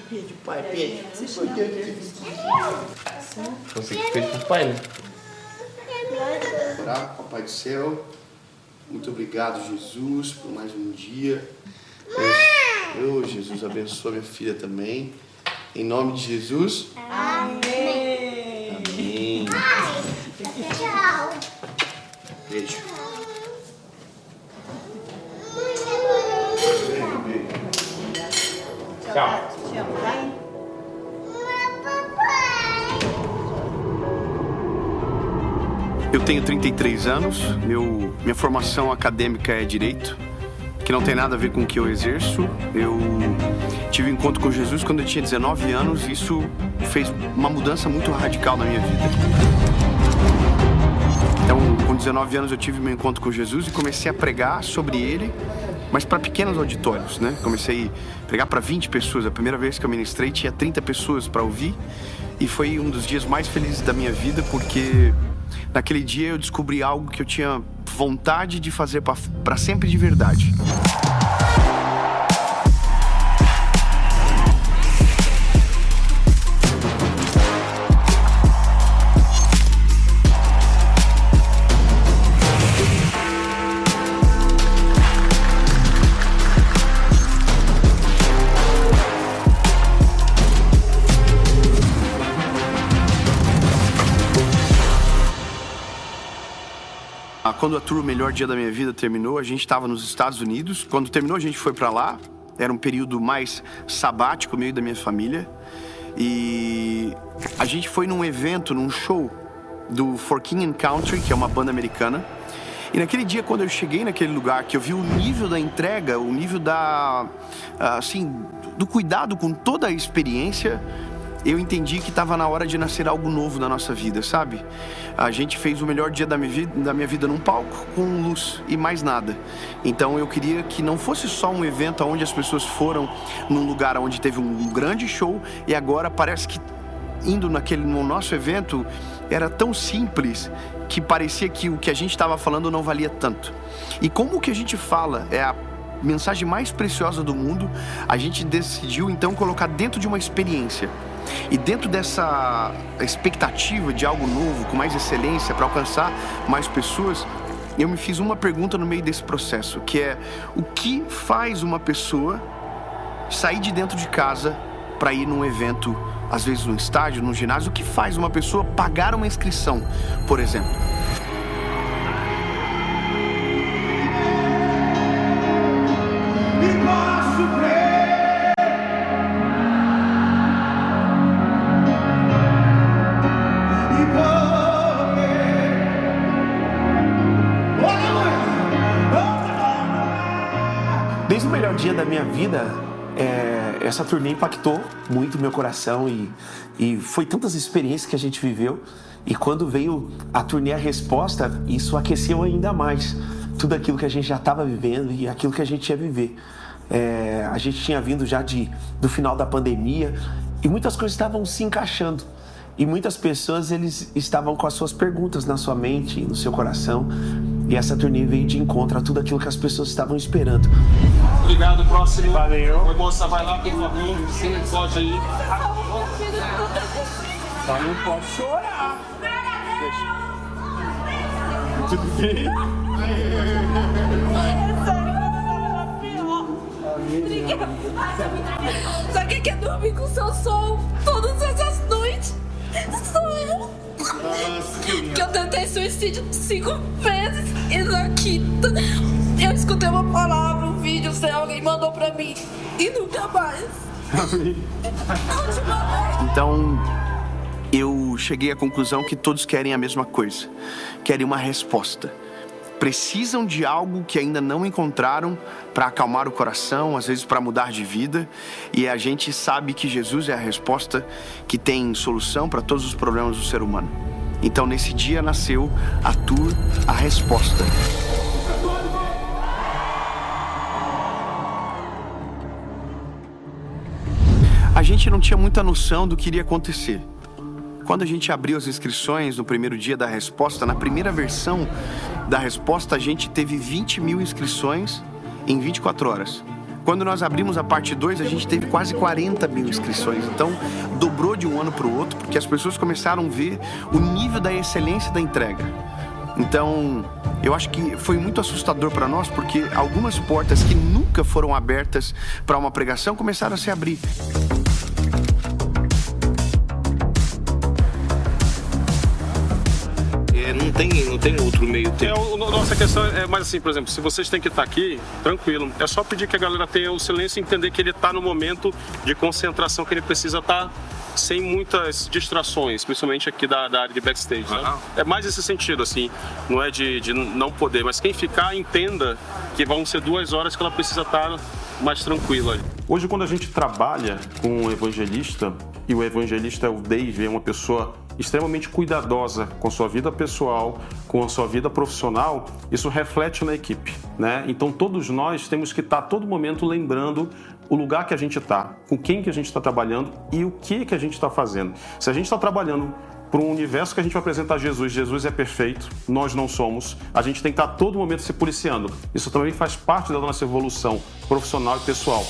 Pede, pai, pede. Você que fez pro pai, né? Orar, Papai do Céu, muito obrigado, Jesus, por mais um dia. Jesus, abençoa minha filha também. Em nome de Jesus. Amém. Amém. Tchau. Beijo. Tchau. Te amo, tá? Eu tenho 33 anos, minha formação acadêmica é Direito, que não tem nada a ver com o que eu exerço. Eu tive um encontro com Jesus quando eu tinha 19 anos e isso fez uma mudança muito radical na minha vida. Então, com 19 anos eu tive meu encontro com Jesus e comecei a pregar sobre ele, mas para pequenos auditórios, né? Comecei a pregar para 20 pessoas. A primeira vez que eu ministrei tinha 30 pessoas para ouvir e foi um dos dias mais felizes da minha vida porque naquele dia eu descobri algo que eu tinha vontade de fazer para sempre de verdade. Quando a tour O Melhor Dia da Minha Vida terminou, a gente estava nos Estados Unidos. Quando terminou, a gente foi para lá. Era um período mais sabático, meio da minha família. E a gente foi num evento, num show do For King and Country, que é uma banda americana. E naquele dia, quando eu cheguei naquele lugar, que eu vi o nível da entrega, o nível do cuidado com toda a experiência, eu entendi que estava na hora de nascer algo novo na nossa vida, sabe? A gente fez o melhor dia da minha vida num palco, com luz e mais nada. Então eu queria que não fosse só um evento onde as pessoas foram num lugar onde teve um grande show e agora parece que indo no nosso evento era tão simples que parecia que o que a gente estava falando não valia tanto. E como o que a gente fala é a mensagem mais preciosa do mundo, a gente decidiu então colocar dentro de uma experiência. E dentro dessa expectativa de algo novo, com mais excelência, para alcançar mais pessoas, eu me fiz uma pergunta no meio desse processo, que é: o que faz uma pessoa sair de dentro de casa para ir num evento, às vezes num estádio, num ginásio? O que faz uma pessoa pagar uma inscrição, por exemplo? Desde o melhor dia da minha vida, essa turnê impactou muito meu coração e foi tantas experiências que a gente viveu. E quando veio a turnê A Resposta, isso aqueceu ainda mais tudo aquilo que a gente já estava vivendo e aquilo que a gente ia viver. A gente tinha vindo já do final da pandemia e muitas coisas estavam se encaixando. E muitas pessoas, eles estavam com as suas perguntas na sua mente, no seu coração. E essa turnê veio de encontro a tudo aquilo que as pessoas estavam esperando. Obrigado, próximo. Valeu. Oi, moça, vai lá, por favor. Sim, pode ir. Só não pode chorar. Tudo bem? Sabe quem quer dormir com seu sol todas essas noites? Sou eu. Que eu tentei suicídio 5 vezes e na quinta eu escutei uma palavra, um vídeo, sei, alguém mandou pra mim e nunca mais. Então, eu cheguei à conclusão que todos querem a mesma coisa. Querem uma resposta. Precisam de algo que ainda não encontraram para acalmar o coração, às vezes para mudar de vida. E a gente sabe que Jesus é a resposta que tem solução para todos os problemas do ser humano. Então, nesse dia nasceu a tour A Resposta. A gente não tinha muita noção do que iria acontecer. Quando a gente abriu as inscrições no primeiro dia da resposta, na primeira versão da resposta, a gente teve 20 mil inscrições em 24 horas. Quando nós abrimos a parte 2, a gente teve quase 40 mil inscrições. Então, dobrou de um ano para o outro, porque as pessoas começaram a ver o nível da excelência da entrega. Então, eu acho que foi muito assustador para nós, porque algumas portas que nunca foram abertas para uma pregação começaram a se abrir. Não tem outro meio tempo. Nossa questão é mais assim, por exemplo, se vocês têm que estar aqui, tranquilo. É só pedir que a galera tenha o silêncio e entender que ele está no momento de concentração que ele precisa estar sem muitas distrações, principalmente aqui da área de backstage. Né? É mais esse sentido, assim, não é de não poder, mas quem ficar, entenda que vão ser 2 horas que ela precisa estar mais tranquila. Hoje, quando a gente trabalha com um evangelista, e o evangelista é o Dave, é uma pessoa extremamente cuidadosa com a sua vida pessoal, com a sua vida profissional, isso reflete na equipe, né? Então todos nós temos que estar a todo momento lembrando o lugar que a gente está, com quem que a gente está trabalhando e o que a gente está fazendo. Se a gente está trabalhando para um universo que a gente vai apresentar Jesus, Jesus é perfeito, nós não somos, a gente tem que estar a todo momento se policiando. Isso também faz parte da nossa evolução profissional e pessoal.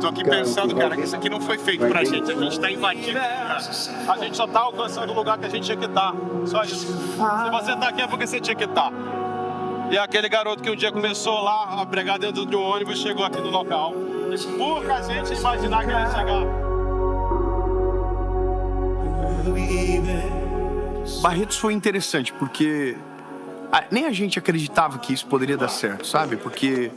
Tô aqui pensando, cara, que isso aqui não foi feito pra gente. A gente tá invadindo. A gente só tá alcançando o lugar que a gente tinha que estar. Só isso. Se você tá aqui é porque você tinha que estar. E aquele garoto que um dia começou lá a pregar dentro de um ônibus chegou aqui no local. Pouca gente imaginar que ele ia chegar. Barretos foi interessante, porque nem a gente acreditava que isso poderia dar certo, sabe? Porque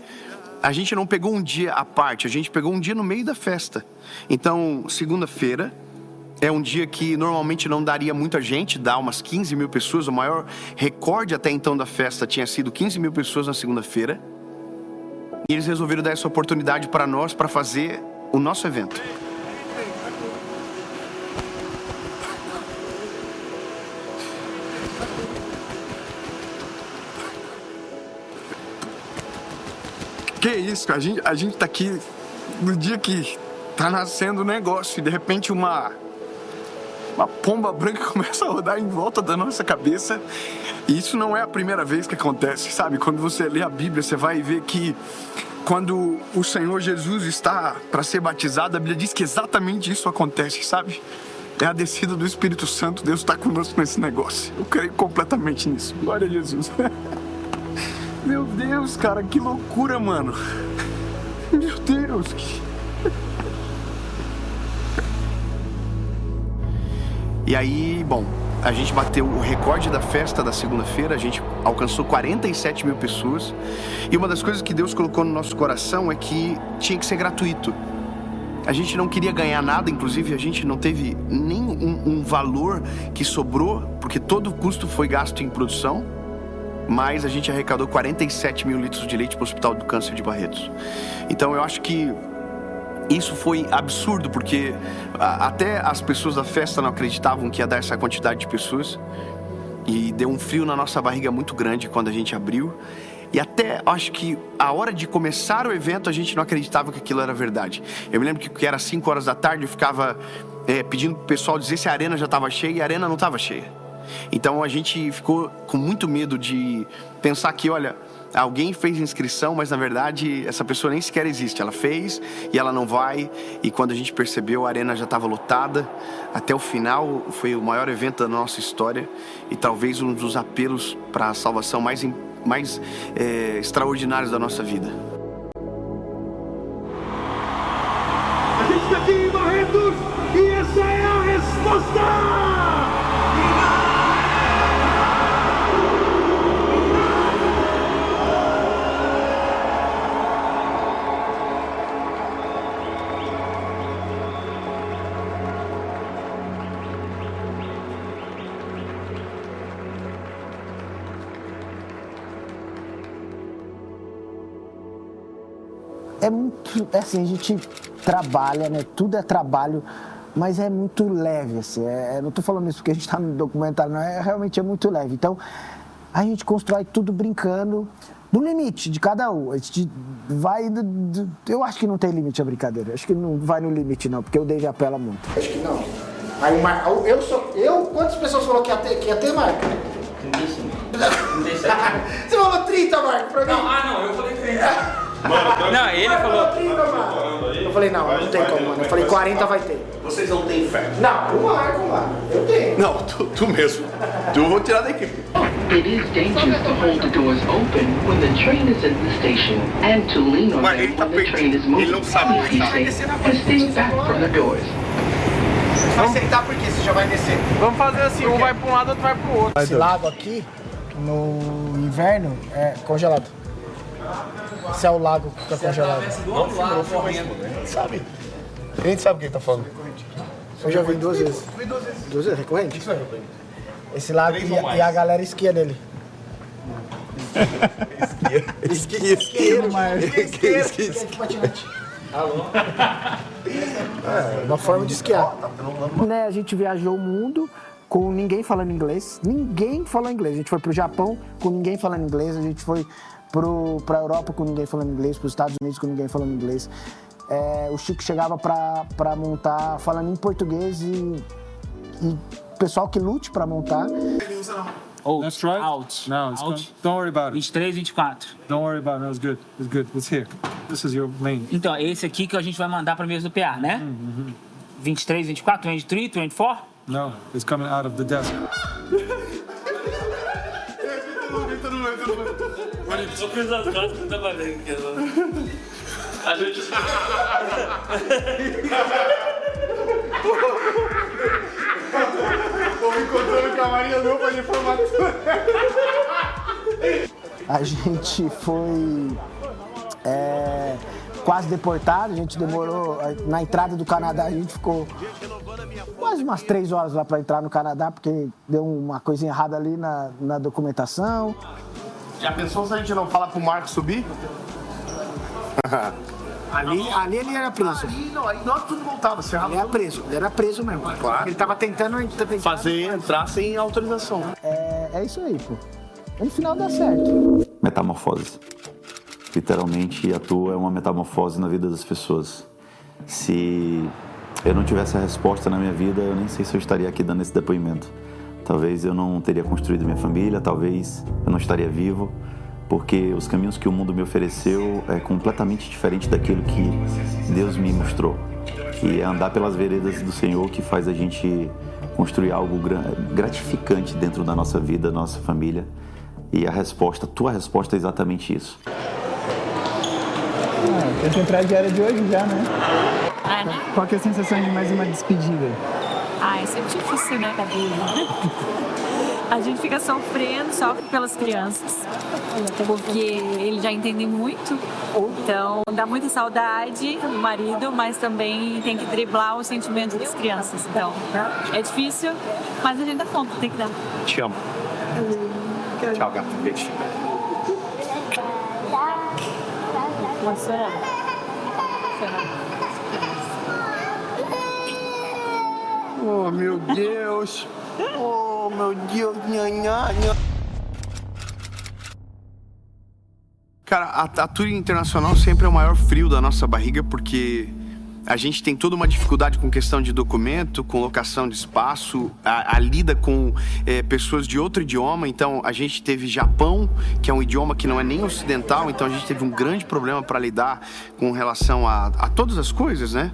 a gente não pegou um dia à parte, a gente pegou um dia no meio da festa. Então, segunda-feira é um dia que normalmente não daria muita gente, dá umas 15 mil pessoas. O maior recorde até então da festa tinha sido 15 mil pessoas na segunda-feira. E eles resolveram dar essa oportunidade para nós, para fazer o nosso evento. Que isso, a gente tá aqui no dia que tá nascendo o negócio e de repente uma pomba branca começa a rodar em volta da nossa cabeça. E isso não é a primeira vez que acontece, sabe? Quando você lê a Bíblia, você vai ver que quando o Senhor Jesus está para ser batizado, a Bíblia diz que exatamente isso acontece, sabe? É a descida do Espírito Santo, Deus está conosco nesse negócio. Eu creio completamente nisso. Glória a Jesus. Meu Deus, cara, que loucura, mano. Meu Deus. E aí, bom, a gente bateu o recorde da festa da segunda-feira, a gente alcançou 47 mil pessoas. E uma das coisas que Deus colocou no nosso coração é que tinha que ser gratuito. A gente não queria ganhar nada, inclusive a gente não teve nem um valor que sobrou, porque todo o custo foi gasto em produção. Mas a gente arrecadou 47 mil litros de leite para o Hospital do Câncer de Barretos. Então eu acho que isso foi absurdo, porque até as pessoas da festa não acreditavam que ia dar essa quantidade de pessoas. E deu um frio na nossa barriga muito grande quando a gente abriu. E até acho que a hora de começar o evento a gente não acreditava que aquilo era verdade. Eu me lembro que era 5 horas da tarde, eu ficava pedindo pro pessoal dizer se a arena já estava cheia, e a arena não estava cheia. Então a gente ficou com muito medo de pensar que, olha, alguém fez inscrição, mas na verdade essa pessoa nem sequer existe. Ela fez e ela não vai. E quando a gente percebeu, a arena já estava lotada. Até o final foi o maior evento da nossa história e talvez um dos apelos para a salvação mais extraordinários da nossa vida. A gente está aqui em Barretos e essa é a resposta! É muito, assim, a gente trabalha, né? Tudo é trabalho, mas é muito leve, assim. Não tô falando isso porque a gente tá no documentário, não, realmente é muito leve. Então, a gente constrói tudo brincando no limite de cada um. A gente vai, eu acho que não tem limite a brincadeira. Acho que não vai no limite não, porque o Dave apela muito. Acho que não. Aí quantas pessoas falaram que ia ter, Marco? Você falou 30, Marco, pra mim. Não, eu falei 30. Não, ele falou. 30, mano. Eu falei, não tem como, mano. Eu falei, 40 vai ter. Vocês não têm fé. Não, o Marco, mano. Eu tenho. Não, tu mesmo. Tu vou tirar da equipe. It is dangerous to hold the doors open when the train is in the station and to lean on Mas them ele tá when the train is perdido. moving. Ele não sabe onde tá. Please stay back from the doors. Vai sentar porque você já vai descer. Vamos fazer assim, um vai pra um lado, outro vai pro outro. Esse lago aqui, no inverno, é congelado. Esse é o lago que fica congelado. Sabe? A gente sabe o que ele tá falando. Eu já vi 2 vezes. 2 vezes? Recorrente? Isso é recorrente. Esse lago e a galera esquia nele. Esquia de patinete. Alô? É uma forma de esquiar. Né, a gente viajou o mundo com ninguém falando inglês. Ninguém falou inglês. A gente foi pro Japão com ninguém falando inglês. A gente foi pra Europa com ninguém falando inglês. Pros Estados Unidos com ninguém falando inglês. O Chico chegava pra montar falando em português e pessoal que lute pra montar. Let's try. Out. No, it's Out. Don't worry about it. 23, 24. Don't worry about it. No, it's good. It's good. It's here. This is your lane. Então, esse aqui que a gente vai mandar pra mesa do PA, né? 23, 24, 23, 24? No, it's coming out of the desk. Vou cruzar as braços, não dá pra ver. A gente... Vou encontrando o camarim meu pra informação. A gente foi quase deportado, a gente demorou. Na entrada do Canadá, a gente ficou quase umas 3 horas lá para entrar no Canadá, porque deu uma coisa errada ali na documentação. Já pensou se a gente não fala pro Marco subir? Ali ele era preso. Aí nós tudo voltava. Ele era preso mesmo. Claro. Ele tava tentando fazer entrar sem autorização. É isso aí, pô. No final dá certo. Metamorfose. Literalmente, a tua é uma metamorfose na vida das pessoas. Se eu não tivesse a resposta na minha vida, eu nem sei se eu estaria aqui dando esse depoimento. Talvez eu não teria construído minha família, talvez eu não estaria vivo, porque os caminhos que o mundo me ofereceu é completamente diferente daquilo que Deus me mostrou. E é andar pelas veredas do Senhor que faz a gente construir algo gratificante dentro da nossa vida, da nossa família. E a tua resposta é exatamente isso. Tem que entrar a diária de hoje já, né? Né? Qual que é a sensação de mais uma despedida? É sempre difícil, né, A gente fica sofre pelas crianças, porque eles já entendem muito, então dá muita saudade do marido, mas também tem que driblar os sentimentos das crianças, então é difícil, mas a gente dá conta, tem que dar. Te amo. Tchau, gato. Beijo. Oh, meu Deus. Oh, meu Deus. Cara, a tour internacional sempre é o maior frio da nossa barriga, porque a gente tem toda uma dificuldade com questão de documento, com locação de espaço, a lida com pessoas de outro idioma. Então, a gente teve Japão, que é um idioma que não é nem ocidental, então a gente teve um grande problema para lidar com relação a todas as coisas, né?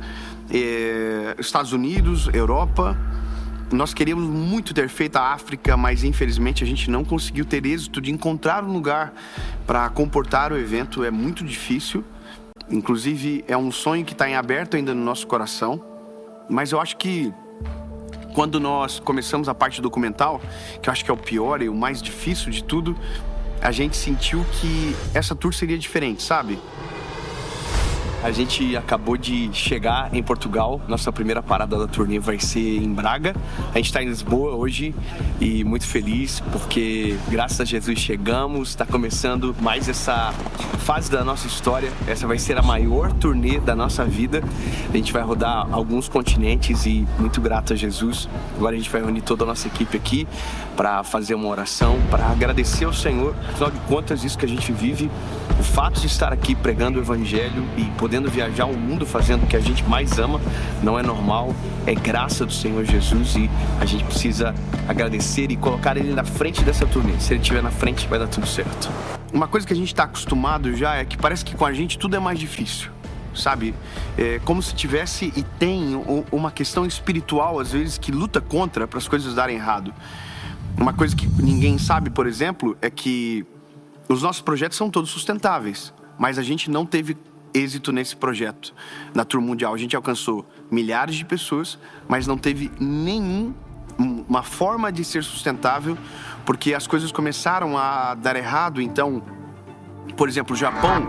Estados Unidos, Europa. Nós queríamos muito ter feito a África, mas infelizmente a gente não conseguiu ter êxito de encontrar um lugar para comportar o evento. É muito difícil. Inclusive, é um sonho que está em aberto ainda no nosso coração. Mas eu acho que quando nós começamos a parte documental, que eu acho que é o pior e o mais difícil de tudo, a gente sentiu que essa tour seria diferente, sabe? A gente acabou de chegar em Portugal. Nossa primeira parada da turnê vai ser em Braga. A gente está em Lisboa hoje e muito feliz porque, graças a Jesus, chegamos. Está começando mais essa fase da nossa história. Essa vai ser a maior turnê da nossa vida. A gente vai rodar alguns continentes e muito grato a Jesus. Agora a gente vai reunir toda a nossa equipe aqui para fazer uma oração, para agradecer ao Senhor. Afinal de contas, isso que a gente vive, o fato de estar aqui pregando o Evangelho e poder podendo viajar o mundo fazendo o que a gente mais ama. Não é normal, é graça do Senhor Jesus e a gente precisa agradecer e colocar Ele na frente dessa turnê. Se Ele estiver na frente, vai dar tudo certo. Uma coisa que a gente está acostumado já é que parece que com a gente tudo é mais difícil. Sabe, é como se tivesse e tem uma questão espiritual às vezes que luta contra para as coisas darem errado. Uma coisa que ninguém sabe, por exemplo, é que os nossos projetos são todos sustentáveis, mas a gente não teve êxito nesse projeto. Na Tour Mundial a gente alcançou milhares de pessoas, mas não teve nenhuma forma de ser sustentável, porque as coisas começaram a dar errado. Então, por exemplo, o Japão,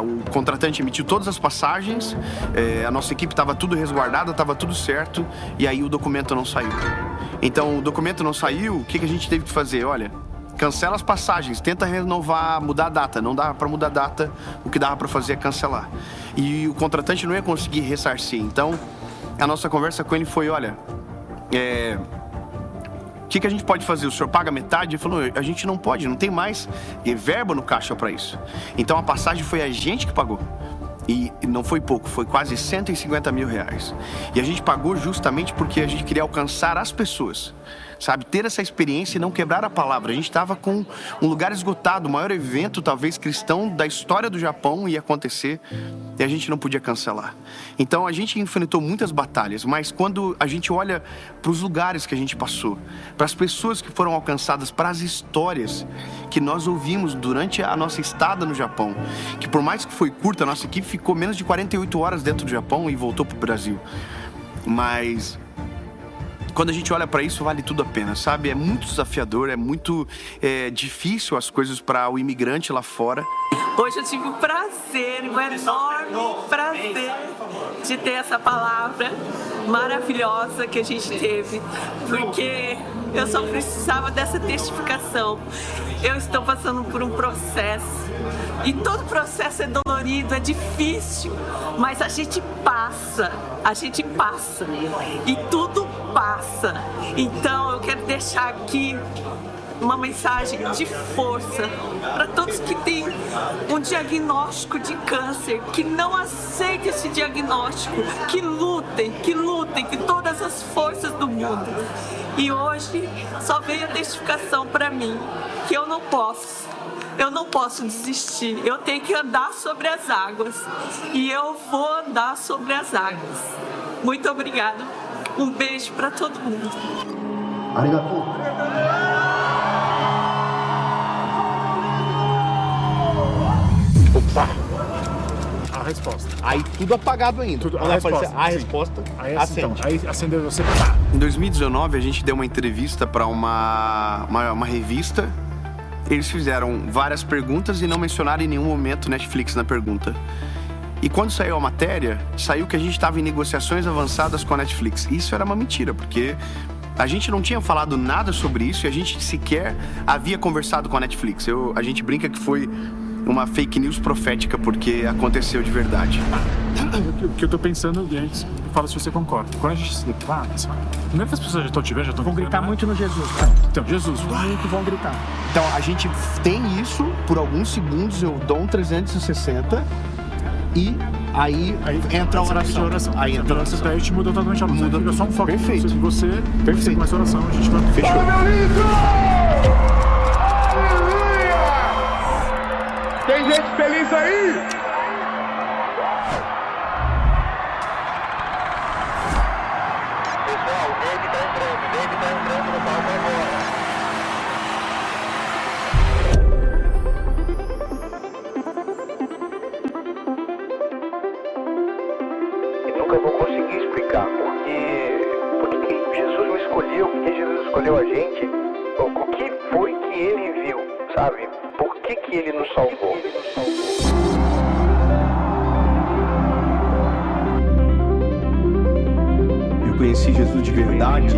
o contratante emitiu todas as passagens, a nossa equipe estava tudo resguardada, estava tudo certo, e aí o documento não saiu. Então, o documento não saiu, o que a gente teve que fazer? Olha, cancela as passagens, tenta renovar, mudar a data. Não dava para mudar a data, o que dava para fazer é cancelar. E o contratante não ia conseguir ressarcir. Então, a nossa conversa com ele foi, olha, o que a gente pode fazer? O senhor paga metade? Ele falou, a gente não pode, não tem mais verba no caixa para isso. Então a passagem foi a gente que pagou. E não foi pouco, foi quase 150 mil reais. E a gente pagou justamente porque a gente queria alcançar as pessoas. Sabe, ter essa experiência e não quebrar a palavra. A gente estava com um lugar esgotado, o maior evento, talvez, cristão da história do Japão ia acontecer e a gente não podia cancelar. Então, a gente enfrentou muitas batalhas, mas quando a gente olha para os lugares que a gente passou, para as pessoas que foram alcançadas, para as histórias que nós ouvimos durante a nossa estada no Japão, que por mais que foi curta, a nossa equipe ficou menos de 48 horas dentro do Japão e voltou para o Brasil. Mas quando a gente olha para isso, vale tudo a pena, sabe? É muito desafiador, é muito difícil as coisas para o imigrante lá fora. Hoje eu tive o prazer, um enorme prazer de ter essa palavra maravilhosa que a gente teve, porque eu só precisava dessa testificação. Eu estou passando por um processo e todo processo é dolorido, é difícil, mas a gente passa e tudo passa. Então eu quero deixar aqui uma mensagem de força para todos que têm um diagnóstico de câncer, que não aceitem esse diagnóstico, que lutem com todas as forças do mundo. E hoje só veio a testificação para mim que eu não posso desistir, eu tenho que andar sobre as águas e eu vou andar sobre as águas. Muito obrigada, um beijo para todo mundo. Arigatou. Opa! A resposta. Aí tudo apagado ainda. Tudo, a resposta. Aí, acende. Então, aí acendeu você. Em 2019 a gente deu uma entrevista para uma revista. Eles fizeram várias perguntas e não mencionaram em nenhum momento Netflix na pergunta. E quando saiu a matéria, saiu que a gente estava em negociações avançadas com a Netflix. Isso era uma mentira, porque a gente não tinha falado nada sobre isso e a gente sequer havia conversado com a Netflix. A gente brinca que foi uma fake news profética, porque aconteceu de verdade. O que eu tô pensando, antes, fala se você concorda. Quando a gente se depara, não é que as pessoas já estão te vendo, já estão vão gritar, né? Muito no Jesus. Então, Jesus. Muito vão gritar. Então, a gente tem isso, por alguns segundos eu dou um 360 e aí entra a oração. Aí entra a oração. Aí a gente muda totalmente a luz. Muda só um foco. Perfeito. Se você começa a oração, a gente vai... Fechou. Tem gente feliz aí? Pessoal, o Dave tá entrando no palco agora. Eu nunca vou conseguir explicar porque Jesus me escolheu, porque Jesus escolheu a gente, o que foi que ele viu, sabe? Por que ele nos salvou? Eu conheci Jesus de verdade,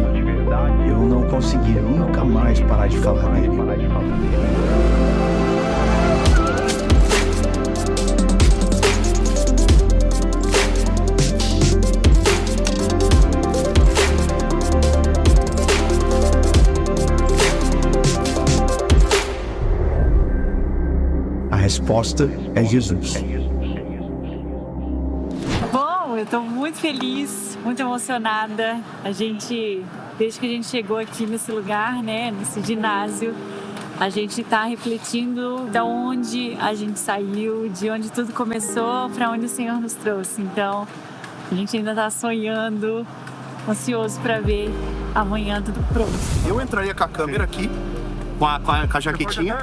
eu não consegui nunca mais parar de falar dele. A resposta é Jesus. Eu estou muito feliz, muito emocionada. Desde que a gente chegou aqui nesse lugar, né, nesse ginásio, a gente está refletindo de onde a gente saiu, de onde tudo começou, para onde o Senhor nos trouxe. Então, a gente ainda está sonhando, ansioso para ver amanhã tudo pronto. Eu entraria com a câmera aqui, com a jaquetinha,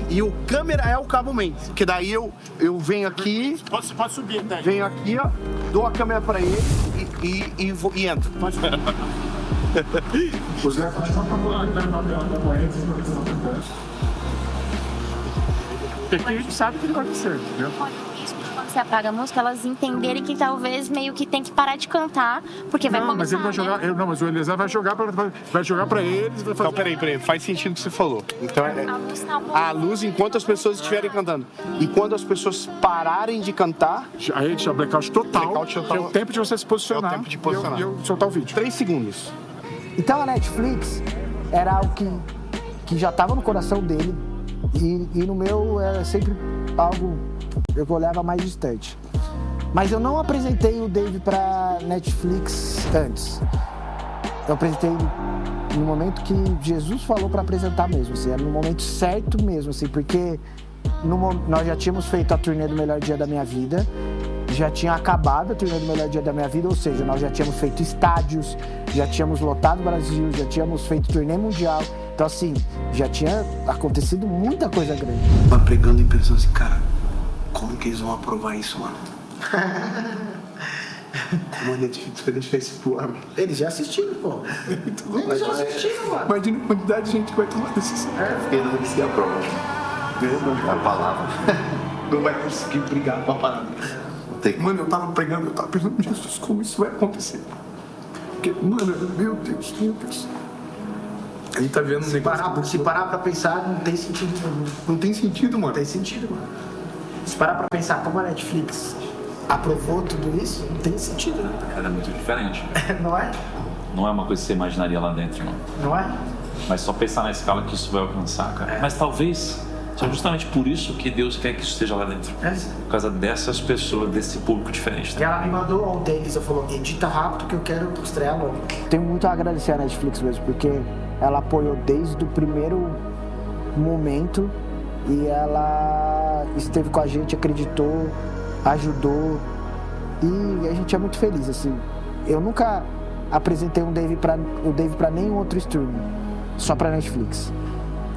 e o câmera é o cabo main. Porque daí eu venho aqui, Pode subir, tá? venho aqui, ó, dou a câmera para ele e entro. O Zé continua porque a gente sabe o que vai acontecer, entendeu? Quando você apaga a música, elas entenderem que talvez meio que tem que parar de cantar, porque vai começar, mas ele vai jogar, né? mas o Eliezer vai jogar pra eles e vai fazer... Não, peraí, faz sentido o que você falou. Então, a luz enquanto as pessoas estiverem cantando. E quando as pessoas pararem de cantar... Aí a gente dá blackout total, que é o tempo de você se posicionar, é o tempo de posicionar. E eu soltar o vídeo. 3 segundos. Então a Netflix era algo que já estava no coração dele e no meu era sempre algo eu olhava mais distante. Mas eu não apresentei o Dave para Netflix antes. Eu apresentei no momento que Jesus falou para apresentar mesmo, assim, era no momento certo mesmo, assim, porque nós já tínhamos feito a turnê do Melhor Dia da Minha Vida, já tinha acabado a turnê do Melhor Dia da Minha Vida, ou seja, nós já tínhamos feito estádios, já tínhamos lotado o Brasil, já tínhamos feito turnê mundial. Então, assim, já tinha acontecido muita coisa grande. Vai pregando e pensando assim, cara, como que eles vão aprovar isso, mano? Como a Netflix vai deixar isso pro ar? Eles já assistiram, pô. Eles já assistiram, mano. Imagina a quantidade de gente que vai tomar decisão. Porque não vai ser a prova. A palavra. Não vai conseguir brigar com a parada. Mano, eu tava pregando, eu tava pensando, Jesus, como isso vai acontecer? Porque, mano, meu Deus. A gente tá vendo um negócio... Se parar pra pensar, não tem sentido. Não tem sentido, mano. Não tem sentido, mano. Se parar pra pensar como a Netflix aprovou tudo isso, não tem sentido, né? É muito diferente. Não é? Não é uma coisa que você imaginaria lá dentro, não. Não é? Mas só pensar na escala que isso vai alcançar, cara. Mas talvez seja justamente por isso que Deus quer que isso esteja lá dentro. Por causa dessas pessoas, desse público diferente. E ela me mandou ontem, ela falou, edita rápido que eu quero estrear logo. Tenho muito a agradecer a Netflix mesmo, porque ela apoiou desde o primeiro momento e ela esteve com a gente, acreditou, ajudou e a gente é muito feliz, assim. Eu nunca apresentei o Dave para nenhum outro streaming, só para Netflix.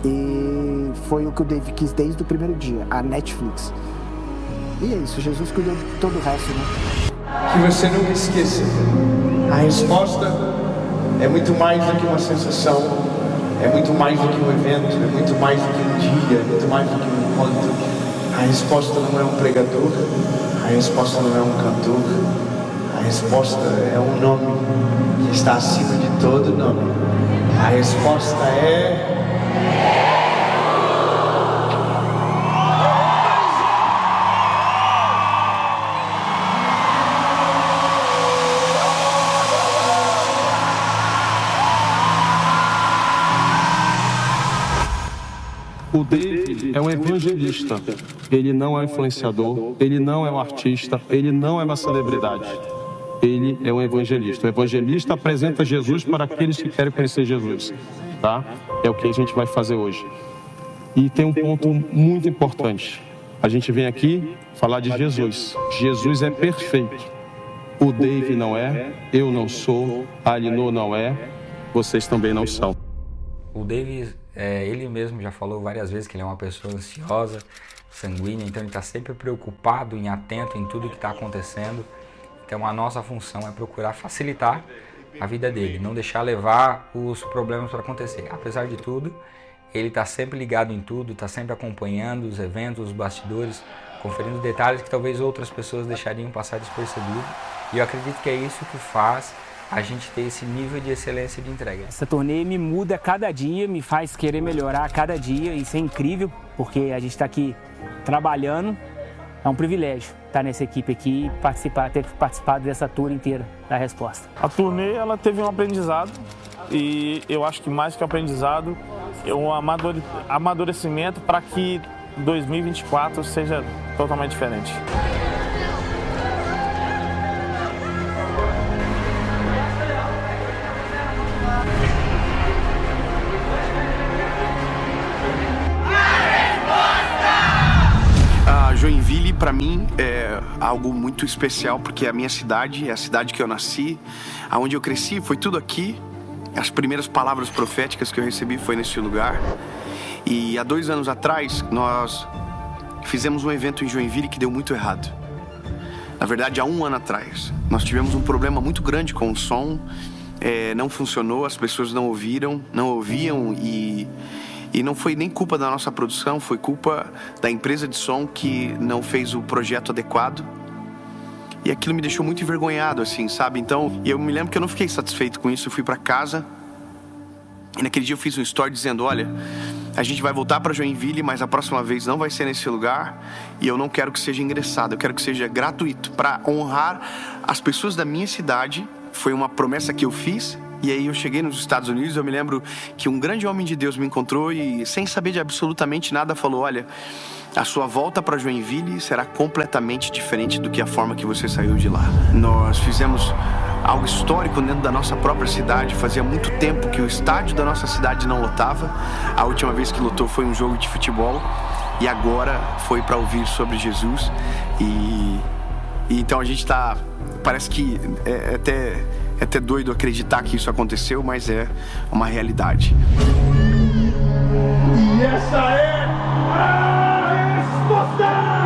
E foi o que o Dave quis desde o primeiro dia, a Netflix. E é isso, Jesus cuidou de todo o resto, né? Que você nunca esqueça, a resposta é muito mais do que uma sensação, é muito mais do que um evento, é muito mais do que um dia, é muito mais do que um encontro. A resposta não é um pregador, a resposta não é um cantor, a resposta é um nome que está acima de todo nome. A resposta é... O Dave é um evangelista. Ele não é um influenciador, ele não é um artista, ele não é uma celebridade. Ele é um evangelista. O evangelista apresenta Jesus para aqueles que querem conhecer Jesus, tá? É o que a gente vai fazer hoje. E tem um ponto muito importante. A gente vem aqui falar de Jesus. Jesus é perfeito. O Dave não é, eu não sou, a Alinô não é, vocês também não são. O Dave, ele mesmo já falou várias vezes que ele é uma pessoa ansiosa, sanguínea, então ele está sempre preocupado e atento em tudo que está acontecendo. Então a nossa função é procurar facilitar a vida dele, não deixar levar os problemas para acontecer. Apesar de tudo, ele está sempre ligado em tudo, está sempre acompanhando os eventos, os bastidores, conferindo detalhes que talvez outras pessoas deixariam passar despercebido. E eu acredito que é isso que faz a gente ter esse nível de excelência de entrega. Essa turnê me muda a cada dia, me faz querer melhorar a cada dia. Isso é incrível, porque a gente está aqui trabalhando. É um privilégio estar nessa equipe aqui e ter participado dessa tour inteira da Resposta. A turnê ela teve um aprendizado e eu acho que mais que aprendizado, é um amadurecimento para que 2024 seja totalmente diferente. Joinville, para mim, é algo muito especial, porque é a minha cidade, é a cidade que eu nasci, aonde eu cresci, foi tudo aqui. As primeiras palavras proféticas que eu recebi foi nesse lugar. E há 2 anos atrás, nós fizemos um evento em Joinville que deu muito errado. Na verdade, há 1 ano atrás, nós tivemos um problema muito grande com o som. Não funcionou, as pessoas não ouviam e não foi nem culpa da nossa produção, foi culpa da empresa de som que não fez o projeto adequado. E aquilo me deixou muito envergonhado, assim, sabe? Então, eu me lembro que eu não fiquei satisfeito com isso, eu fui pra casa. E naquele dia eu fiz um story dizendo, olha, a gente vai voltar para Joinville, mas a próxima vez não vai ser nesse lugar. E eu não quero que seja engraçado, eu quero que seja gratuito, para honrar as pessoas da minha cidade. Foi uma promessa que eu fiz. E aí eu cheguei nos Estados Unidos, eu me lembro que um grande homem de Deus me encontrou e, sem saber de absolutamente nada, falou, olha, a sua volta para Joinville será completamente diferente do que a forma que você saiu de lá. Nós fizemos algo histórico dentro da nossa própria cidade. Fazia muito tempo que o estádio da nossa cidade não lotava. A última vez que lotou foi um jogo de futebol. E agora foi para ouvir sobre Jesus. E então a gente está... Parece que é até doido acreditar que isso aconteceu, mas é uma realidade. E essa é a resposta!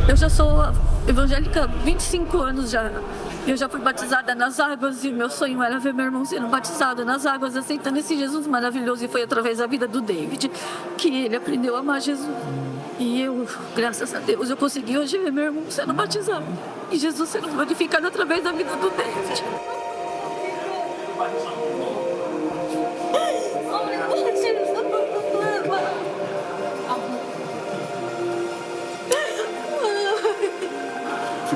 Eu já sou evangélica há 25 anos já. Eu já fui batizada nas águas e meu sonho era ver meu irmão sendo batizado nas águas, aceitando esse Jesus maravilhoso. E foi através da vida do David que ele aprendeu a amar Jesus. E eu, graças a Deus, eu consegui hoje ver meu irmão sendo batizado. E Jesus sendo glorificado através da vida do David.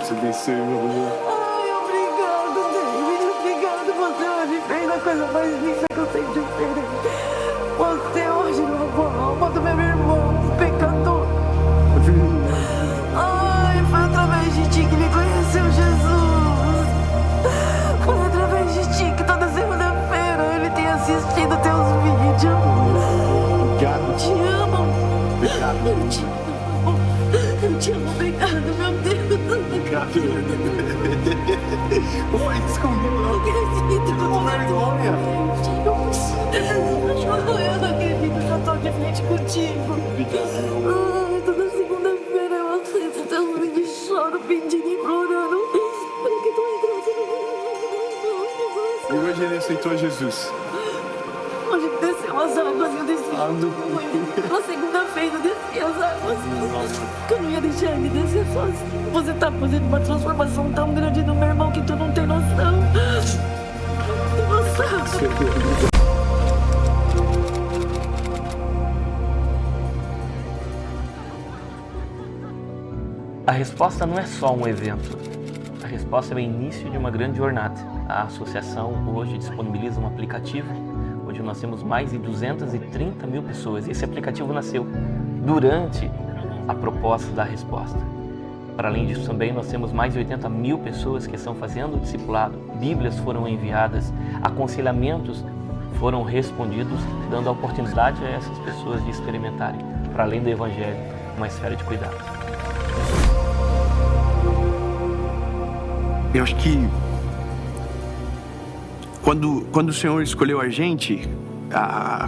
Te abençoe, meu amor. Ai, obrigado, David. Obrigado. Você hoje fez a coisa mais linda que eu sempre fiz. Você hoje lavou a alma do meu irmão, pecador. Ai, foi através de ti que ele conheceu Jesus. Foi através de ti que toda segunda-feira ele tem assistido teus vídeos. Obrigado. Te amo. Obrigado. Eu te amo. Eu te amo. Obrigado, meu Deus. Obrigado. Não faz isso comigo, não. Eu acredito. Com vergonha. Eu não acredito que eu tô de frente contigo. Ai, toda segunda-feira eu assisto teus vídeos e choro, pedindo e implorando para que tu entrasse no E hoje ele aceitou Jesus. Hoje desceu as águas e eu desci. Na segunda-feira eu desci as águas. Que eu não ia deixar ele descer sozinho. Você tá fazendo uma transformação tão grande no meu irmão que tu não tem noção. Nossa. A resposta não é só um evento. A resposta é o início de uma grande jornada. A associação hoje disponibiliza um aplicativo onde nós temos mais de 230 mil pessoas. Esse aplicativo nasceu durante a proposta da resposta. Para além disso, também nós temos mais de 80 mil pessoas que estão fazendo o discipulado. Bíblias foram enviadas, aconselhamentos foram respondidos, dando a oportunidade a essas pessoas de experimentarem, para além do Evangelho, uma esfera de cuidado. Eu acho que quando o Senhor escolheu a gente,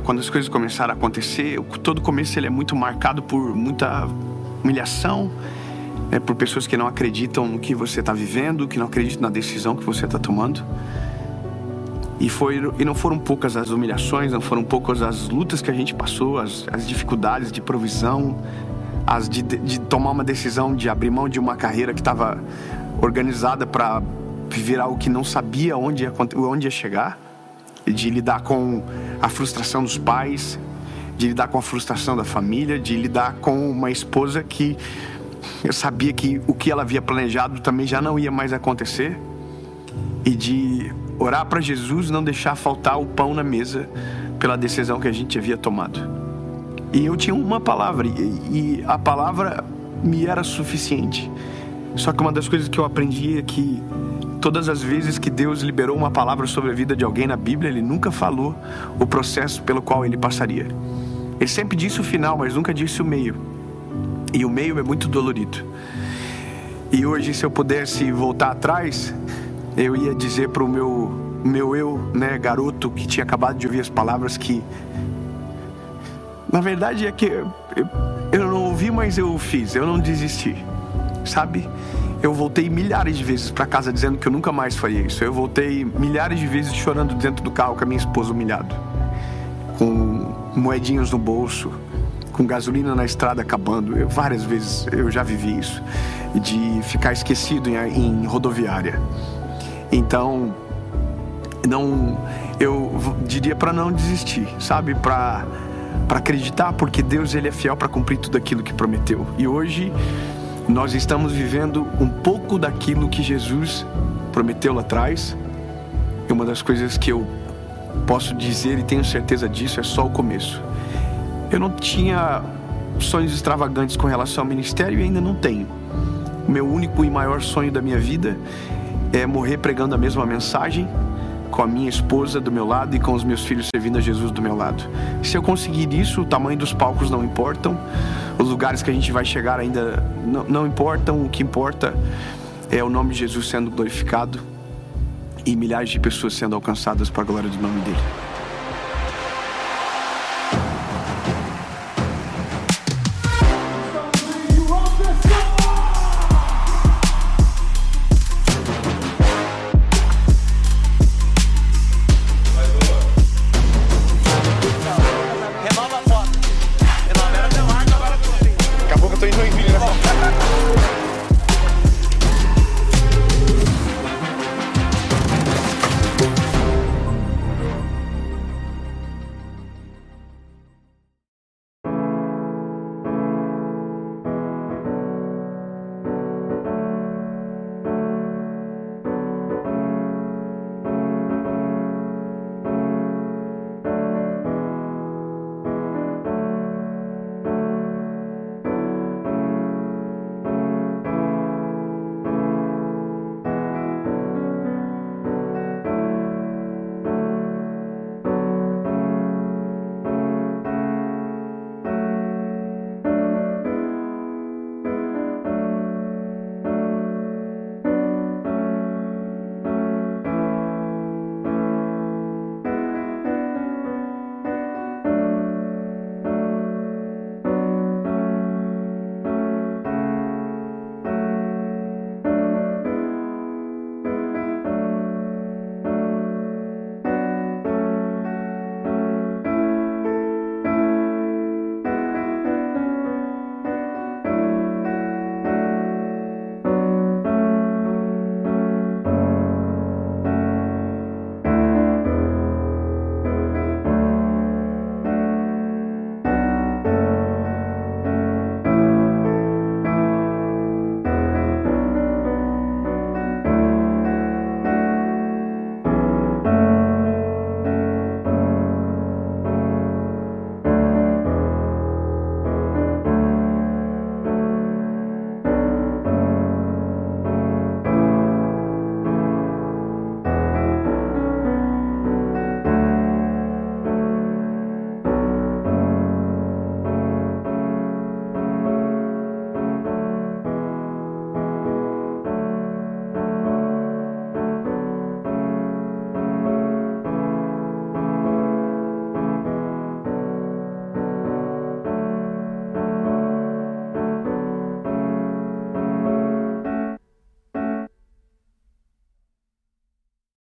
quando as coisas começaram a acontecer, todo começo ele é muito marcado por muita humilhação, por pessoas que não acreditam no que você está vivendo, que não acreditam na decisão que você está tomando. E não foram poucas as humilhações, não foram poucas as lutas que a gente passou, as dificuldades de provisão, as de tomar uma decisão de abrir mão de uma carreira que estava organizada para viver algo que não sabia onde ia chegar, de lidar com a frustração dos pais, de lidar com a frustração da família, de lidar com uma esposa que eu sabia que o que ela havia planejado também já não ia mais acontecer, e de orar para Jesus não deixar faltar o pão na mesa pela decisão que a gente havia tomado. E eu tinha uma palavra, e a palavra me era suficiente. Só que uma das coisas que eu aprendi é que todas as vezes que Deus liberou uma palavra sobre a vida de alguém na Bíblia, Ele nunca falou o processo pelo qual ele passaria. Ele sempre disse o final, mas nunca disse o meio. E o meio é muito dolorido. E hoje, se eu pudesse voltar atrás, eu ia dizer para o meu eu, né, garoto, que tinha acabado de ouvir as palavras, que na verdade é que eu não ouvi, mas eu fiz, eu não desisti, sabe? Eu voltei milhares de vezes para casa dizendo que eu nunca mais faria isso. Eu voltei milhares de vezes chorando dentro do carro com a minha esposa, humilhado, com moedinhas no bolso, com gasolina na estrada acabando. Várias vezes eu já vivi isso, de ficar esquecido em rodoviária. Então, eu diria para não desistir, sabe? Para acreditar, porque Deus, Ele é fiel para cumprir tudo aquilo que prometeu. E hoje nós estamos vivendo um pouco daquilo que Jesus prometeu lá atrás. E uma das coisas que eu posso dizer, e tenho certeza disso, é só o começo. Eu não tinha sonhos extravagantes com relação ao ministério e ainda não tenho. O meu único e maior sonho da minha vida é morrer pregando a mesma mensagem, com a minha esposa do meu lado e com os meus filhos servindo a Jesus do meu lado. Se eu conseguir isso, o tamanho dos palcos não importam, os lugares que a gente vai chegar ainda não importam. O que importa é o nome de Jesus sendo glorificado e milhares de pessoas sendo alcançadas para a glória do nome dele.